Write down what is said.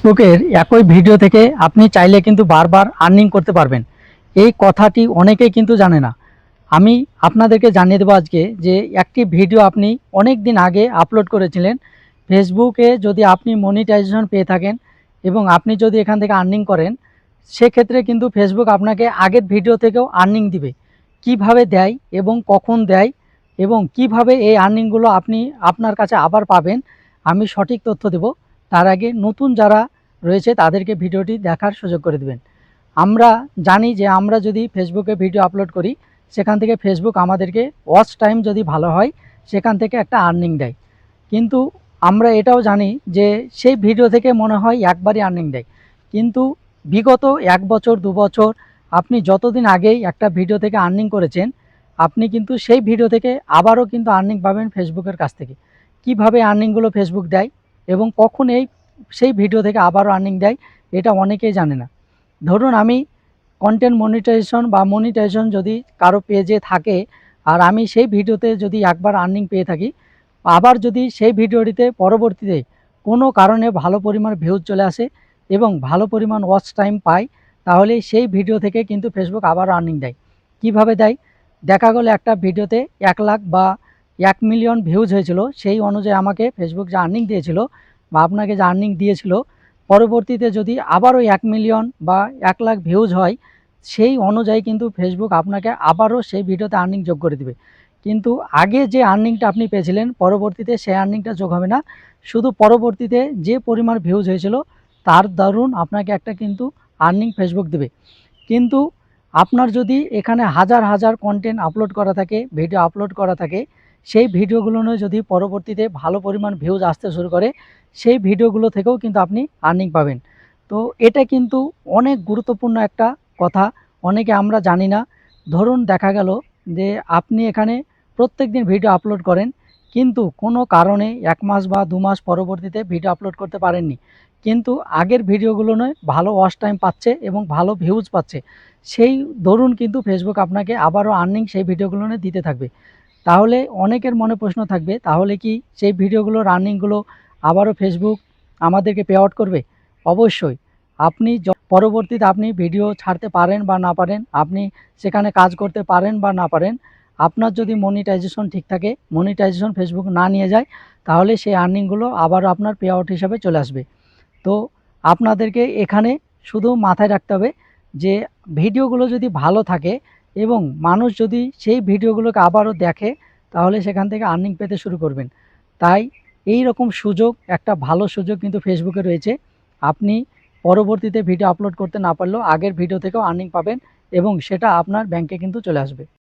ফেসবুকের একই ভিডিও থেকে আপনি চাইলে কিন্তু বারবার আর্নিং করতে পারবেন। এই কথাটি অনেকেই কিন্তু জানে না। আমি আপনাদেরকে জানিয়ে দেবো আজকে যে একটি ভিডিও আপনি অনেক দিন আগে আপলোড করেছিলেন। ফেসবুকে যদি আপনি মনিটাইজেশন পেয়ে থাকেন এবং আপনি যদি এখান থেকে আর্নিং করেন, সেক্ষেত্রে কিন্তু ফেসবুক আপনাকে আগের ভিডিও থেকেও আর্নিং দিবে। কিভাবে দেয় এবং কখন দেয় এবং কিভাবে এই আর্নিংগুলো আপনি আপনার কাছে আবার পাবেন, আমি সঠিক তথ্য দেব। তার আগে নতুন যারা রয়েছে তাদেরকে ভিডিওটি দেখার সুযোগ করে দেবেন। আমরা জানি যে আমরা যদি ফেসবুকে ভিডিও আপলোড করি, সেখান থেকে ফেসবুক আমাদেরকে ওয়াচ টাইম যদি ভালো হয় সেখান থেকে একটা আর্নিং দেয়। কিন্তু আমরা এটাও জানি যে সেই ভিডিও থেকে মনে হয় একবারই আর্নিং দেয়, কিন্তু বিগত 1 বছর 2 বছর আপনি যতদিন আগেই একটা ভিডিও থেকে আর্নিং করেছেন, আপনি কিন্তু সেই ভিডিও থেকে আবারও কিন্তু আর্নিং পাবেন ফেসবুকের কাছ থেকে। কিভাবে আর্নিংগুলো ফেসবুক দেয় এবং কখন সেই ভিডিও থেকে আবারও আর্নিং দেয়, এটা অনেকেই জানে না। ধরুন আমি কন্টেন্ট মনিটাইজেশন বা মনিটাইজেশন যদি কারো পেজে থাকে আর আমি সেই ভিডিওতে যদি একবার আর্নিং পেয়ে থাকি, আবার যদি সেই ভিডিওটিতে পরবর্তীতে কোনো কারণে ভালো পরিমাণ ভিউজ চলে আসে এবং ভালো পরিমাণ ওয়াচ টাইম পাই, তাহলে সেই ভিডিও থেকে কিন্তু ফেসবুক আবারও আর্নিং দেয়। কিভাবে দেয়? দেখা গেল একটা ভিডিওতে 1 লাখ বা 1 মিলিয়ন ভিউজ হয়েছিল, সেই অনুযায়ী আমাকে ফেসবুক যে আর্নিং দিয়েছিল বা আপনাকে যে আর্নিং দিয়েছিল, পরবর্তীতে যদি আবারও 1 মিলিয়ন বা 1 লাখ ভিউজ হয়, সেই অনুযায়ী কিন্তু ফেসবুক আপনাকে আবারও সেই ভিডিওতে আর্নিং যোগ করে দেবে। কিন্তু আগে যে আর্নিংটা আপনি পেয়েছিলেন, পরবর্তীতে সেই আর্নিংটা যোগ হবে না। শুধু পরবর্তীতে যে পরিমাণ ভিউজ হয়েছিল তার দরুন আপনাকে একটা কিন্তু আর্নিং ফেসবুক দেবে। কিন্তু আপনার যদি এখানে হাজার হাজার কন্টেন্ট আপলোড করা থাকে, ভিডিও আপলোড করা থাকে, সেই ভিডিওগুলো যদি পরবর্তীতে ভালো পরিমাণ ভিউজ আসতে শুরু করে, সেই ভিডিওগুলো থেকেও কিন্তু আপনি আর্নিং পাবেন। তো এটা কিন্তু অনেক গুরুত্বপূর্ণ একটা কথা, অনেকে আমরা জানি না। ধরুন দেখা গেল যে আপনি এখানে প্রত্যেকদিন ভিডিও আপলোড করেন, কিন্তু কোনো কারণে 1 মাস বা 2 মাস পরবর্তীতে ভিডিও আপলোড করতে পারেননি, কিন্তু আগের ভিডিওগুলো নয় ভালো ওয়াচ টাইম পাচ্ছে এবং ভালো ভিউজ পাচ্ছে, সেই দরুন কিন্তু ফেসবুক আপনাকে আবারও আর্নিং সেই ভিডিওগুলো দিতে থাকবে। তাহলে অনেকের মনে প্রশ্ন থাকবে, তাহলে কি সেই ভিডিওগুলোর আর্নিংগুলো আবারও ফেসবুক আমাদেরকে পে আউট করবে? অবশ্যই। আপনি পরবর্তীতে আপনি ভিডিও ছাড়তে পারেন বা না পারেন, আপনি সেখানে কাজ করতে পারেন বা না পারেন, আপনার যদি মনিটাইজেশন ঠিক থাকে, মনিটাইজেশন ফেসবুক না নিয়ে যায়, তাহলে সেই আর্নিংগুলো আবারও আপনার পে আউট হিসাবে চলে আসবে। তো আপনাদেরকে এখানে শুধু মাথায় রাখতে হবে যে ভিডিওগুলো যদি ভালো থাকে এবং মানুষ যদি সেই ভিডিওগুলোকে আবারও দেখে, তাহলে সেখান থেকে আর্নিং পেতে শুরু করবেন। তাই এই রকম সুযোগ, একটা ভালো সুযোগ কিন্তু ফেসবুকে রয়েছে। আপনি পরবর্তীতে ভিডিও আপলোড করতে না পারলেও আগের ভিডিও থেকেও আর্নিং পাবেন এবং সেটা আপনার ব্যাংকে কিন্তু চলে আসবে।